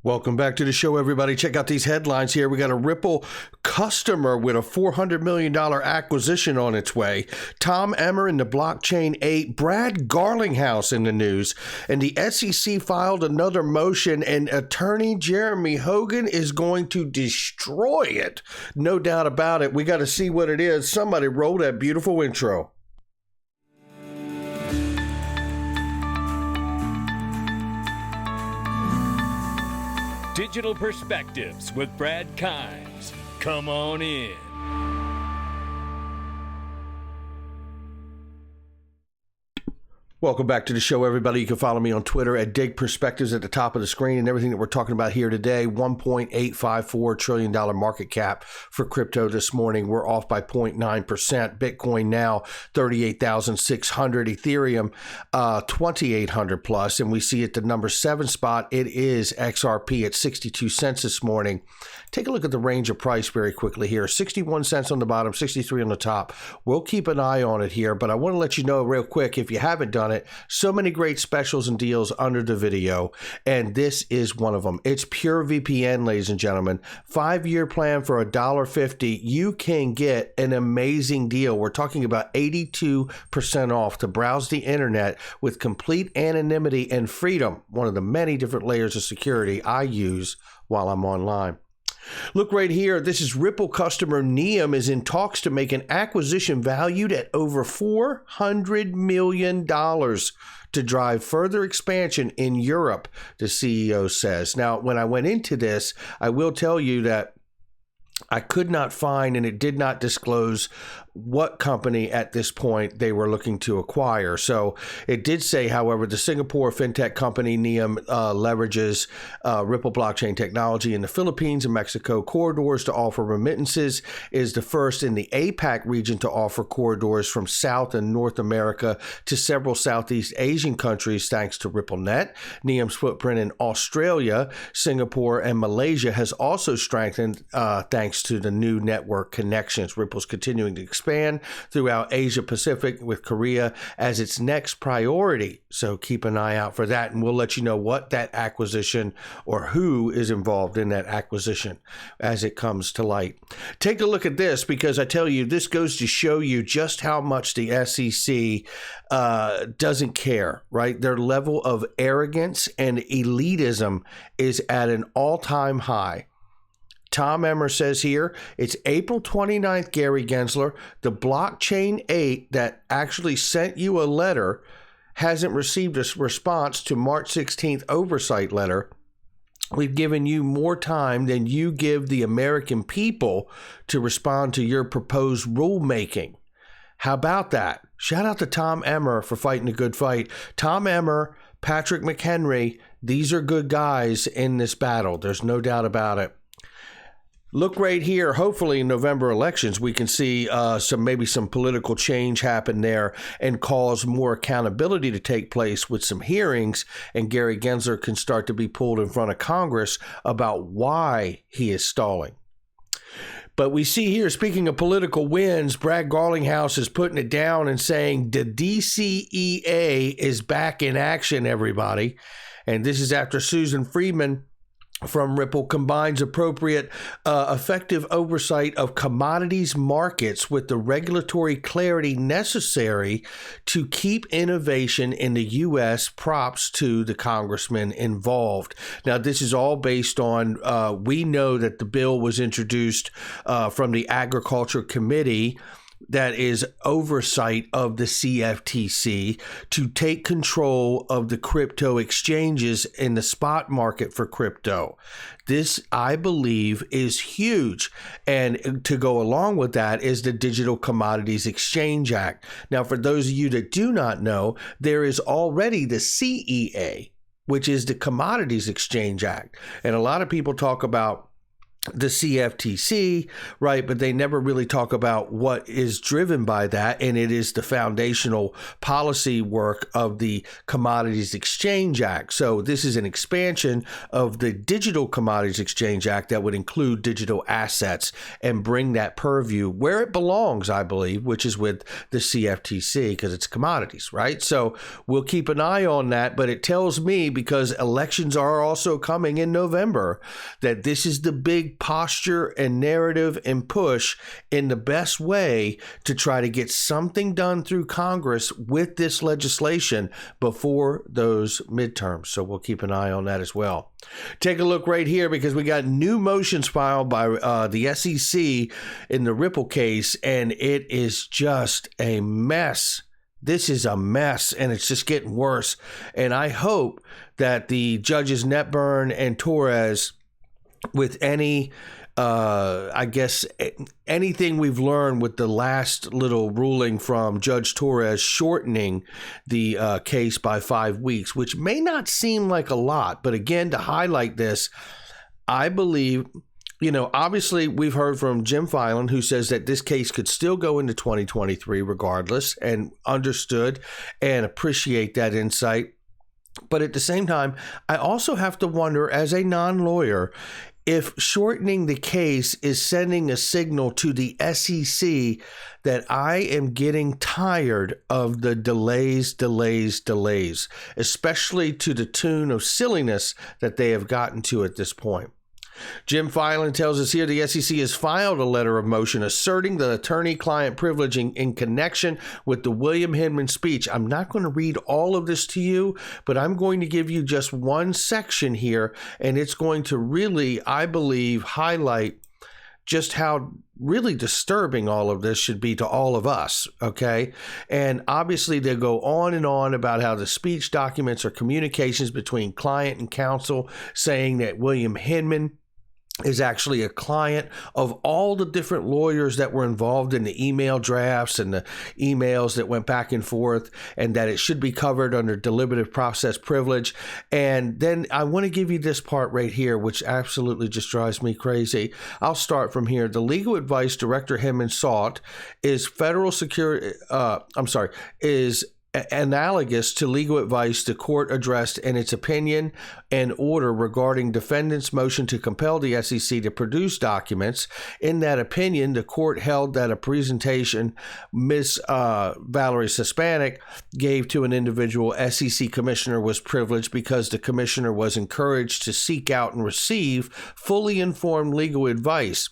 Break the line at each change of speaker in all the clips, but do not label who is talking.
Welcome back to the show, everybody. Check out these headlines here. We got a Ripple customer with a $400 million acquisition on its way. Tom Emmer in the blockchain 8. Brad Garlinghouse in the news. And the SEC filed another motion, and attorney Jeremy Hogan is going to destroy it. No doubt about it. We got to see what it is. Somebody roll that beautiful intro.
Digital Perspectives with Brad Kimes. Come on in.
Welcome back to the show, everybody. You can follow me on Twitter at Dig Perspectives at the top of the screen, and everything that we're talking about here today. $1.854 trillion market cap for crypto this morning. We're off by 0.9%. Bitcoin now 38,600. Ethereum 2,800 plus, and we see at the number 7 spot it is XRP at 62 cents this morning. Take a look at the range of price very quickly here. 61 cents on the bottom, 63 on the top. We'll keep an eye on it here, but I want to let you know real quick, if you haven't done it, so many great specials and deals under the video, and this is one of them. It's Pure VPN, ladies and gentlemen. 5-year plan for $1.50. You can get an amazing deal. We're talking about 82% off to browse the internet with complete anonymity and freedom. One of the many different layers of security I use while I'm online. Look right here. This is Ripple customer Miliion is in talks to make an acquisition valued at over $400 million to drive further expansion in Europe, the CEO says. Now, when I went into this, I will tell you that I could not find, and it did not disclose what company at this point they were looking to acquire. So it did say, however, the Singapore fintech company Miliion leverages Ripple blockchain technology in the Philippines and Mexico corridors to offer remittances, is the first in the APAC region to offer corridors from South and North America to several Southeast Asian countries thanks to RippleNet. Miliion's footprint in Australia, Singapore, and Malaysia has also strengthened thanks to the new network connections. Ripple's continuing to expand throughout Asia Pacific with Korea as its next priority. So keep an eye out for that, and we'll let you know what that acquisition or who is involved in that acquisition as it comes to light. Take a look at this, because I tell you, this goes to show you just how much the SEC doesn't care, right? Their level of arrogance and elitism is at an all-time high. Tom Emmer says here, it's April 29th, Gary Gensler. The blockchain 8 that actually sent you a letter hasn't received a response to March 16th oversight letter. We've given you more time than you give the American people to respond to your proposed rulemaking. How about that? Shout out to Tom Emmer for fighting a good fight. Tom Emmer, Patrick McHenry, these are good guys in this battle. There's no doubt about it. Look right here. Hopefully in November elections, we can see maybe some political change happen there and cause more accountability to take place with some hearings. And Gary Gensler can start to be pulled in front of Congress about why he is stalling. But we see here, speaking of political wins, Brad Garlinghouse is putting it down and saying the DCEA is back in action, everybody. And this is after Susan Friedman from Ripple combines appropriate, effective oversight of commodities markets with the regulatory clarity necessary to keep innovation in the U.S. Props to the congressman involved. Now, this is all based on, we know that the bill was introduced from the Agriculture Committee that is oversight of the CFTC to take control of the crypto exchanges in the spot market for crypto. This, I believe, is huge. And to go along with that is the Digital Commodities Exchange Act. Now, for those of you that do not know, there is already the CEA, which is the Commodities Exchange Act. And a lot of people talk about the CFTC, right? But they never really talk about what is driven by that. And it is the foundational policy work of the Commodities Exchange Act. So this is an expansion of the Digital Commodities Exchange Act that would include digital assets and bring that purview where it belongs, I believe, which is with the CFTC, because it's commodities, right? So we'll keep an eye on that. But it tells me, because elections are also coming in November, that this is the big posture and narrative and push in the best way to try to get something done through Congress with this legislation before those midterms. So we'll keep an eye on that as well. Take a look right here, because we got new motions filed by the SEC in the Ripple case, and it is just a mess. This is a mess, and it's just getting worse. And I hope that the judges Netburn and Torres, with any, anything we've learned with the last little ruling from Judge Torres shortening the case by 5 weeks, which may not seem like a lot, but again, to highlight this, I believe, obviously we've heard from Jim Filan, who says that this case could still go into 2023 regardless, and understood and appreciate that insight. But at the same time, I also have to wonder, as a non-lawyer, if shortening the case is sending a signal to the SEC that I am getting tired of the delays, especially to the tune of silliness that they have gotten to at this point. Jim Filan tells us here the SEC has filed a letter of motion asserting the attorney-client privilege in connection with the William Hinman speech. I'm not going to read all of this to you, but I'm going to give you just one section here, and it's going to really, I believe, highlight just how really disturbing all of this should be to all of us, okay? And obviously they go on and on about how the speech documents are communications between client and counsel, saying that William Hinman is actually a client of all the different lawyers that were involved in the email drafts and the emails that went back and forth, and that it should be covered under deliberative process privilege. And then I want to give you this part right here, which absolutely just drives me crazy. I'll start from here. The legal advice Director Hinman sought is is analogous to legal advice the court addressed in its opinion and order regarding defendants' motion to compel the SEC to produce documents. In that opinion, the court held that a presentation Ms. Valerie Sespanik gave to an individual SEC commissioner was privileged because the commissioner was encouraged to seek out and receive fully informed legal advice.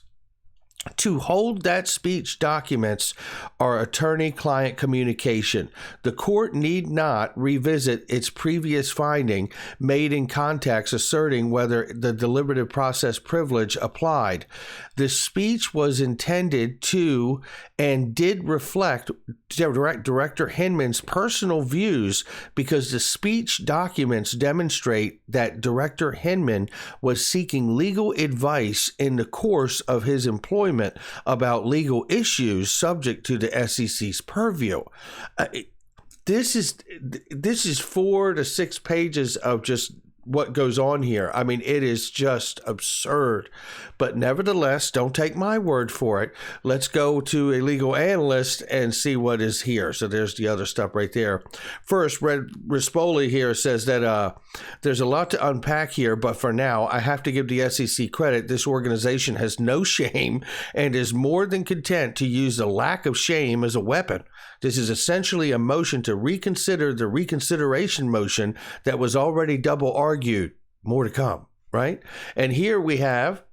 To hold that speech documents are attorney-client communication. The court need not revisit its previous finding made in context asserting whether the deliberative process privilege applied. The speech was intended to and did reflect Director Hinman's personal views, because the speech documents demonstrate that Director Hinman was seeking legal advice in the course of his employment about legal issues subject to the SEC's purview. This is 4 to 6 pages of just what goes on here. I mean, it is just absurd. But nevertheless, don't take my word for it. Let's go to a legal analyst and see what is here. So there's the other stuff right there. First, Red Rispoli here says that there's a lot to unpack here, but for now, I have to give the SEC credit. This organization has no shame and is more than content to use the lack of shame as a weapon. This is essentially a motion to reconsider the reconsideration motion that was already double argued. More to come, right? And here we have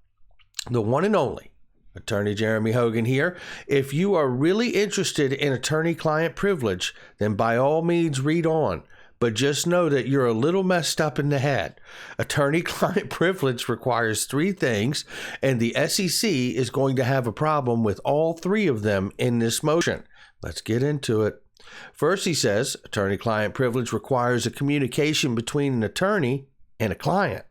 the one and only Attorney Jeremy Hogan here. If you are really interested in attorney-client privilege, then by all means read on. But just know that you're a little messed up in the head. Attorney-client privilege requires 3 things, and the SEC is going to have a problem with all 3 of them in this motion. Let's get into it. First, he says, attorney-client privilege requires a communication between an attorney and a client.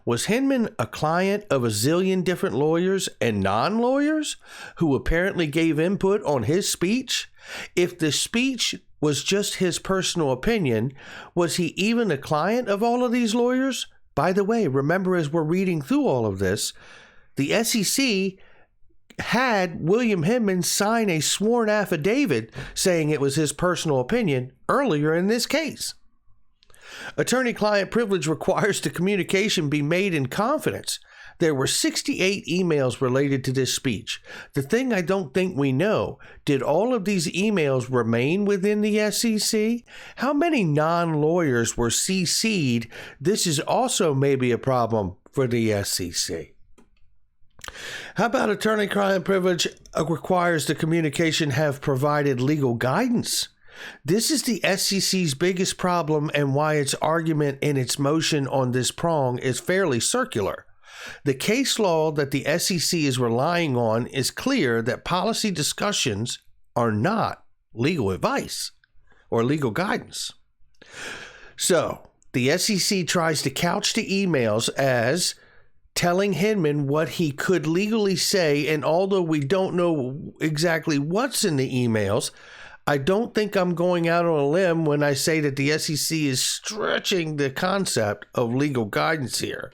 Was Hinman a client of a zillion different lawyers and non-lawyers who apparently gave input on his speech? If the speech was just his personal opinion, was he even a client of all of these lawyers? By the way, remember, as we're reading through all of this, The SEC had William Hinman sign a sworn affidavit saying it was his personal opinion earlier in this case. Attorney-client privilege requires the communication be made in confidence. There were 68 emails related to this speech. The thing I don't think we know, did all of these emails remain within the SEC? How many non-lawyers were CC'd? This is also maybe a problem for the SEC. How about attorney-client privilege requires the communication have provided legal guidance? This is the SEC's biggest problem and why its argument in its motion on this prong is fairly circular. The case law that the SEC is relying on is clear that policy discussions are not legal advice or legal guidance. So, the SEC tries to couch the emails as telling Hinman what he could legally say, and although we don't know exactly what's in the emails, I don't think I'm going out on a limb when I say that the SEC is stretching the concept of legal guidance here.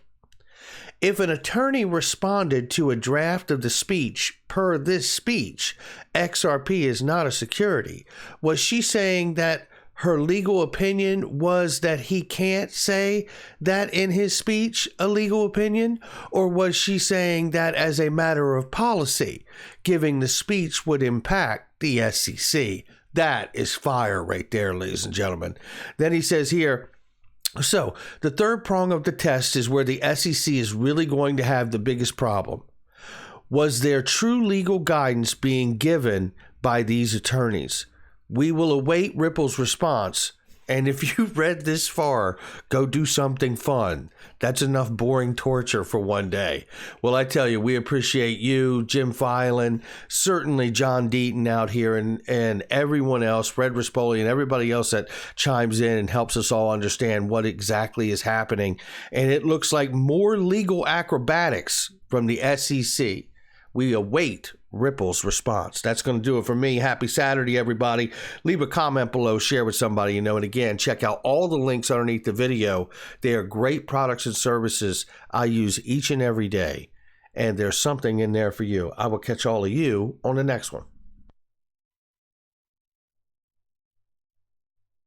If an attorney responded to a draft of the speech per this speech, XRP is not a security, was she saying that her legal opinion was that he can't say that in his speech, a legal opinion? Or was she saying that as a matter of policy, giving the speech would impact the SEC? That is fire right there, ladies and gentlemen. Then he says here, so the third prong of the test is where the SEC is really going to have the biggest problem. Was there true legal guidance being given by these attorneys? We will await Ripple's response. And if you've read this far, go do something fun. That's enough boring torture for one day. Well, I tell you, we appreciate you, Jim Filan, certainly John Deaton out here, and everyone else, Fred Rispoli, and everybody else that chimes in and helps us all understand what exactly is happening. And it looks like more legal acrobatics from the SEC. We await Ripple's response. That's going to do it for me. Happy Saturday, everybody. Leave a comment below, share with somebody you know, and again, check out all the links underneath the video. They are great products and services I use each and every day, and there's something in there for you. I will catch all of you on the next one.